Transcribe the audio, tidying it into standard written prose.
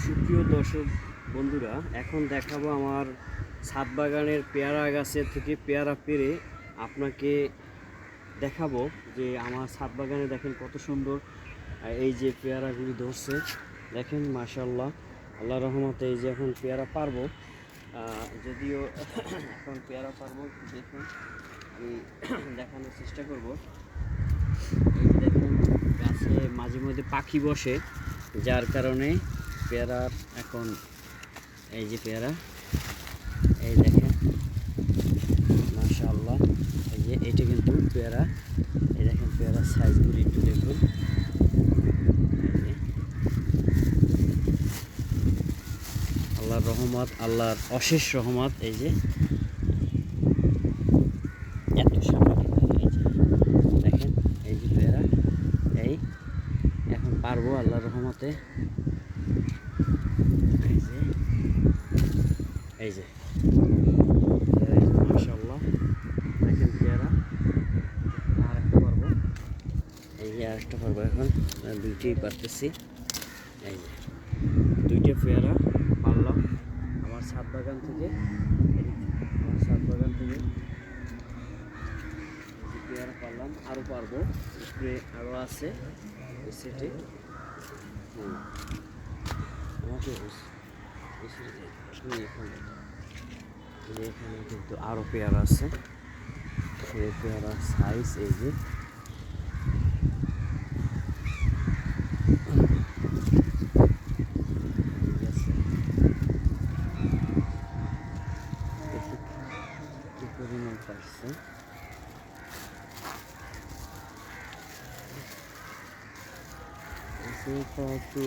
সুপ্রিয় দর্শক বন্ধুরা, এখন দেখাবো আমার ছাদ বাগানের পেয়ারা গাছের থেকে পেয়ারা পেড়ে আপনাকে দেখাবো যে আমার ছাদ বাগানে দেখেন কত সুন্দর এই যে পেয়ারাগুলি ধরছে। দেখেন মাশাআল্লাহ, আল্লাহ রহমতে এই যে এখন পেয়ারা পারবো, যদিও এখন পেয়ারা পারবো দেখুন আমি দেখানোর চেষ্টা করব। এই যে দেখুন গাছে মাঝে মধ্যে পাখি বসে, যার কারণে পেয়ারার এখন এই যে পেয়ারা এই দেখেন মাশাআল্লাহ, এই যে এটা কিন্তু পেয়ারা, এই দেখেন পেয়ারার সাইজগুলি একটু দেখুন। আল্লাহর রহমত, আল্লাহর অশেষ রহমত, এই যে এত সামনে এই যে দেখেন এই যে পেয়ারা এই এখন পারবো আল্লাহর রহমতে। এই যে মাশাআল্লাহ দেখেন পেয়ারা আরেকটা পারবো, এই যে আরেকটা পারবো, এখন দুইটাই পারতেছি। এই যে দুইটা পেয়ারা পারলাম আমার ছাদ বাগান থেকে, পেয়ারা পারলাম, আরও পারবো, উপরে আরও আছে ওই সেটে। আমাকে এখানে কিন্তু আরও পেয়ারা আছে, এই পেয়ারার সাইজ এই যে কি পরিমাণ পারছে। একটু